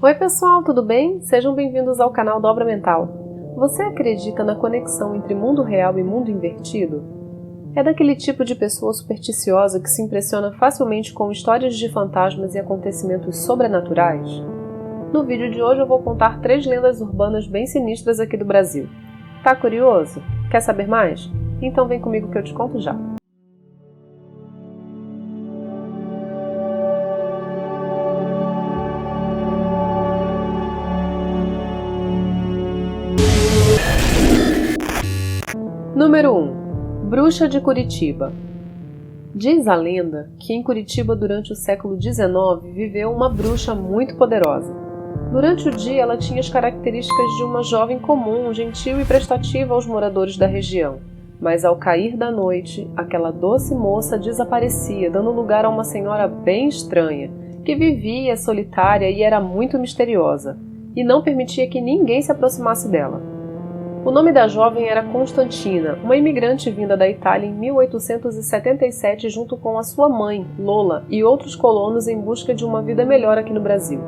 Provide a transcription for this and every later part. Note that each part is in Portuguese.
Oi pessoal, tudo bem? Sejam bem-vindos ao canal Dobra Mental. Você acredita na conexão entre mundo real e mundo invertido? É daquele tipo de pessoa supersticiosa que se impressiona facilmente com histórias de fantasmas e acontecimentos sobrenaturais? No vídeo de hoje eu vou contar 3 lendas urbanas bem sinistras aqui do Brasil. Tá curioso? Quer saber mais? Então vem comigo que eu te conto já. Número 1. Bruxa de Curitiba. Diz a lenda que em Curitiba durante o século XIX viveu uma bruxa muito poderosa. Durante o dia ela tinha as características de uma jovem comum, gentil e prestativa aos moradores da região. Mas ao cair da noite, aquela doce moça desaparecia, dando lugar a uma senhora bem estranha, que vivia solitária e era muito misteriosa, e não permitia que ninguém se aproximasse dela. O nome da jovem era Constantina, uma imigrante vinda da Itália em 1877 junto com a sua mãe, Lola, e outros colonos em busca de uma vida melhor aqui no Brasil.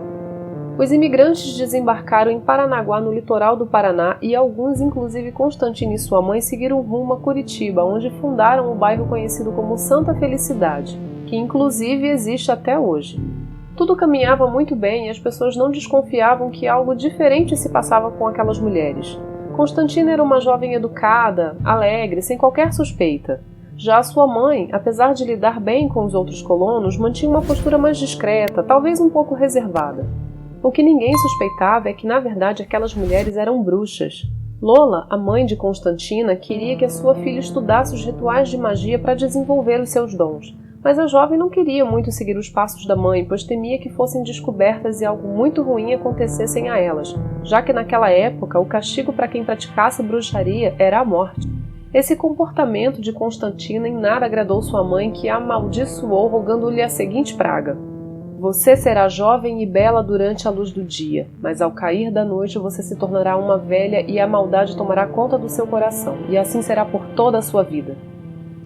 Os imigrantes desembarcaram em Paranaguá, no litoral do Paraná, e alguns, inclusive Constantina e sua mãe, seguiram rumo a Curitiba, onde fundaram o bairro conhecido como Santa Felicidade, que inclusive existe até hoje. Tudo caminhava muito bem e as pessoas não desconfiavam que algo diferente se passava com aquelas mulheres. Constantina era uma jovem educada, alegre, sem qualquer suspeita. Já a sua mãe, apesar de lidar bem com os outros colonos, mantinha uma postura mais discreta, talvez um pouco reservada. O que ninguém suspeitava é que, na verdade, aquelas mulheres eram bruxas. Lola, a mãe de Constantina, queria que a sua filha estudasse os rituais de magia para desenvolver os seus dons. Mas a jovem não queria muito seguir os passos da mãe, pois temia que fossem descobertas e algo muito ruim acontecessem a elas, já que naquela época o castigo para quem praticasse bruxaria era a morte. Esse comportamento de Constantina em nada agradou sua mãe, que a amaldiçoou, rogando-lhe a seguinte praga: "Você será jovem e bela durante a luz do dia, mas ao cair da noite você se tornará uma velha e a maldade tomará conta do seu coração, e assim será por toda a sua vida."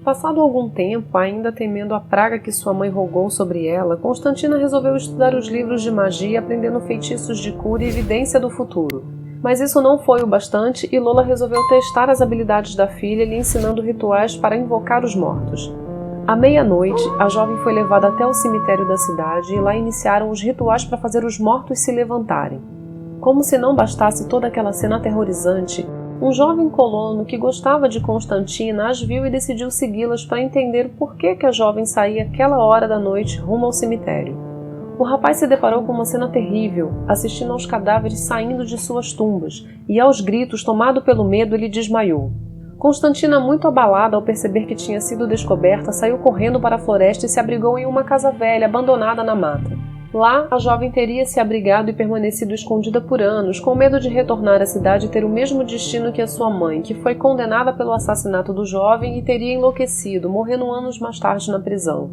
Passado algum tempo, ainda temendo a praga que sua mãe rogou sobre ela, Constantina resolveu estudar os livros de magia, aprendendo feitiços de cura e evidência do futuro. Mas isso não foi o bastante e Lola resolveu testar as habilidades da filha, lhe ensinando rituais para invocar os mortos. À meia-noite, a jovem foi levada até o cemitério da cidade e lá iniciaram os rituais para fazer os mortos se levantarem. Como se não bastasse toda aquela cena aterrorizante, um jovem colono que gostava de Constantina as viu e decidiu segui-las para entender por que a jovem saía àquela hora da noite rumo ao cemitério. O rapaz se deparou com uma cena terrível, assistindo aos cadáveres saindo de suas tumbas, e aos gritos, tomado pelo medo, ele desmaiou. Constantina, muito abalada ao perceber que tinha sido descoberta, saiu correndo para a floresta e se abrigou em uma casa velha, abandonada na mata. Lá, a jovem teria se abrigado e permanecido escondida por anos, com medo de retornar à cidade e ter o mesmo destino que a sua mãe, que foi condenada pelo assassinato do jovem e teria enlouquecido, morrendo anos mais tarde na prisão.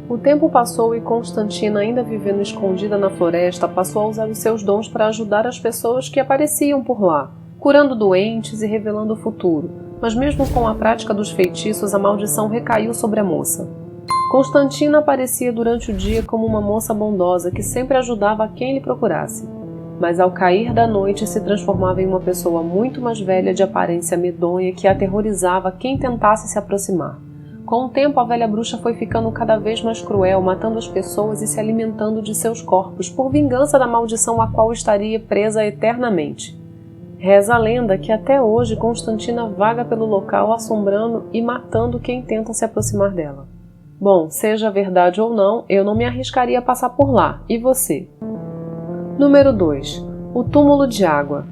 O tempo passou e Constantina, ainda vivendo escondida na floresta, passou a usar os seus dons para ajudar as pessoas que apareciam por lá, curando doentes e revelando o futuro, mas mesmo com a prática dos feitiços, a maldição recaiu sobre a moça. Constantina aparecia durante o dia como uma moça bondosa que sempre ajudava a quem lhe procurasse. Mas ao cair da noite se transformava em uma pessoa muito mais velha, de aparência medonha, que aterrorizava quem tentasse se aproximar. Com o tempo, a velha bruxa foi ficando cada vez mais cruel, matando as pessoas e se alimentando de seus corpos, por vingança da maldição a qual estaria presa eternamente. Reza a lenda que até hoje Constantina vaga pelo local, assombrando e matando quem tenta se aproximar dela. Bom, seja verdade ou não, eu não me arriscaria a passar por lá. E você? Número 2. O túmulo de água.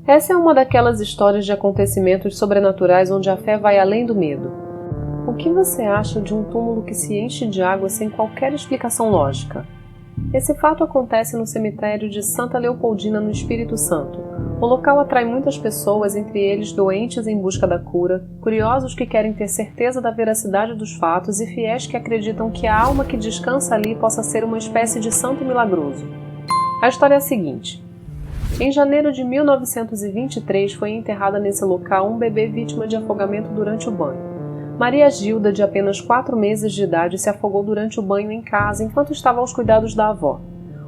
Essa é uma daquelas histórias de acontecimentos sobrenaturais onde a fé vai além do medo. O que você acha de um túmulo que se enche de água sem qualquer explicação lógica? Esse fato acontece no cemitério de Santa Leopoldina, no Espírito Santo. O local atrai muitas pessoas, entre eles doentes em busca da cura, curiosos que querem ter certeza da veracidade dos fatos e fiéis que acreditam que a alma que descansa ali possa ser uma espécie de santo milagroso. A história é a seguinte. Em janeiro de 1923 foi enterrada nesse local um bebê vítima de afogamento durante o banho. Maria Gilda, de apenas 4 meses de idade, se afogou durante o banho em casa enquanto estava aos cuidados da avó.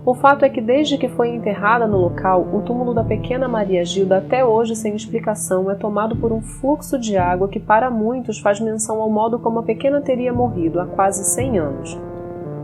O fato é que desde que foi enterrada no local, o túmulo da pequena Maria Gilda até hoje sem explicação é tomado por um fluxo de água que para muitos faz menção ao modo como a pequena teria morrido há quase 100 anos.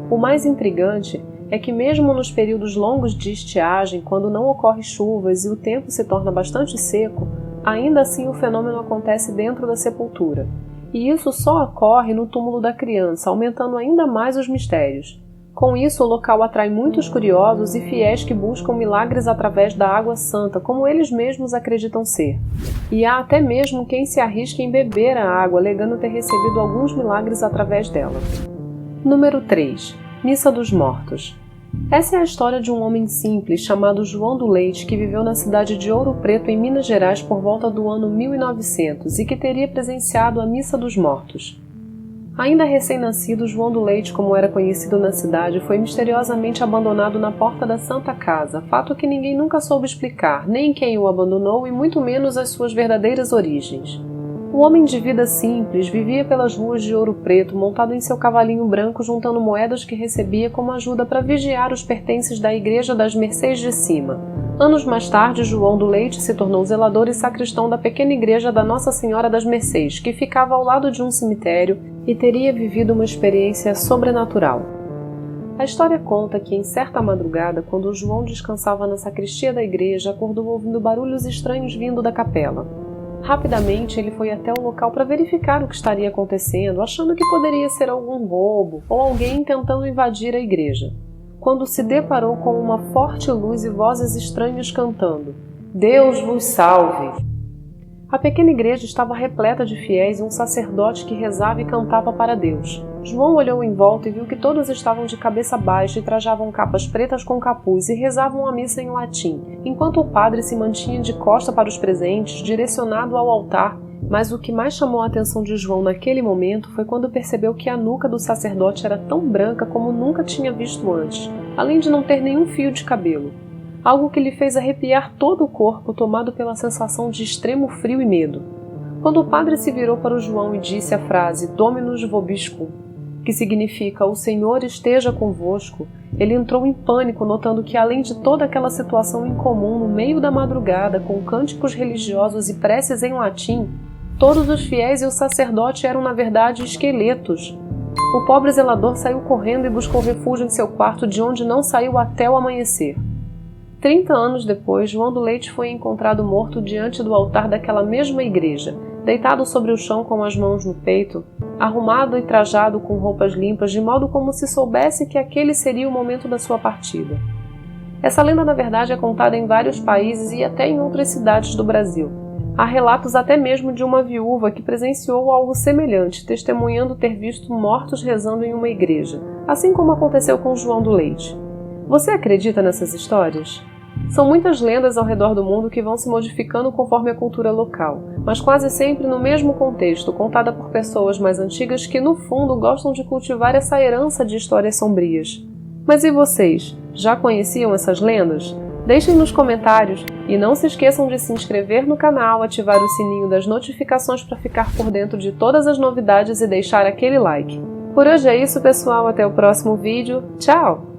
O mais intrigante é que mesmo nos períodos longos de estiagem, quando não ocorrem chuvas e o tempo se torna bastante seco, ainda assim o fenômeno acontece dentro da sepultura. E isso só ocorre no túmulo da criança, aumentando ainda mais os mistérios. Com isso, o local atrai muitos curiosos e fiéis que buscam milagres através da água santa, como eles mesmos acreditam ser. E há até mesmo quem se arrisca em beber a água, alegando ter recebido alguns milagres através dela. Número 3. Missa dos Mortos. Essa é a história de um homem simples chamado João do Leite que viveu na cidade de Ouro Preto, em Minas Gerais, por volta do ano 1900 e que teria presenciado a Missa dos Mortos. Ainda recém-nascido, João do Leite, como era conhecido na cidade, foi misteriosamente abandonado na porta da Santa Casa, fato que ninguém nunca soube explicar, nem quem o abandonou e muito menos as suas verdadeiras origens. O homem de vida simples vivia pelas ruas de Ouro Preto, montado em seu cavalinho branco, juntando moedas que recebia como ajuda para vigiar os pertences da Igreja das Mercês de Cima. Anos mais tarde, João do Leite se tornou zelador e sacristão da pequena igreja da Nossa Senhora das Mercês, que ficava ao lado de um cemitério, e teria vivido uma experiência sobrenatural. A história conta que, em certa madrugada, quando João descansava na sacristia da igreja, acordou ouvindo barulhos estranhos vindo da capela. Rapidamente, ele foi até o local para verificar o que estaria acontecendo, achando que poderia ser algum roubo ou alguém tentando invadir a igreja, quando se deparou com uma forte luz e vozes estranhas cantando: "Deus vos salve!". A pequena igreja estava repleta de fiéis e um sacerdote que rezava e cantava para Deus. João olhou em volta e viu que todos estavam de cabeça baixa e trajavam capas pretas com capuz e rezavam a missa em latim, enquanto o padre se mantinha de costa para os presentes, direcionado ao altar. Mas o que mais chamou a atenção de João naquele momento foi quando percebeu que a nuca do sacerdote era tão branca como nunca tinha visto antes, além de não ter nenhum fio de cabelo. Algo que lhe fez arrepiar todo o corpo, tomado pela sensação de extremo frio e medo. Quando o padre se virou para o João e disse a frase Dominus vobiscum, que significa O Senhor esteja convosco, ele entrou em pânico, notando que além de toda aquela situação incomum no meio da madrugada, com cânticos religiosos e preces em latim, todos os fiéis e o sacerdote eram na verdade esqueletos. O pobre zelador saiu correndo e buscou refúgio em seu quarto, de onde não saiu até o amanhecer. 30 anos depois, João do Leite foi encontrado morto diante do altar daquela mesma igreja, deitado sobre o chão com as mãos no peito, arrumado e trajado com roupas limpas, de modo como se soubesse que aquele seria o momento da sua partida. Essa lenda, na verdade, é contada em vários países e até em outras cidades do Brasil. Há relatos até mesmo de uma viúva que presenciou algo semelhante, testemunhando ter visto mortos rezando em uma igreja, assim como aconteceu com João do Leite. Você acredita nessas histórias? São muitas lendas ao redor do mundo que vão se modificando conforme a cultura local, mas quase sempre no mesmo contexto, contada por pessoas mais antigas que, no fundo, gostam de cultivar essa herança de histórias sombrias. Mas e vocês? Já conheciam essas lendas? Deixem nos comentários e não se esqueçam de se inscrever no canal, ativar o sininho das notificações para ficar por dentro de todas as novidades e deixar aquele like. Por hoje é isso, pessoal. Até o próximo vídeo. Tchau!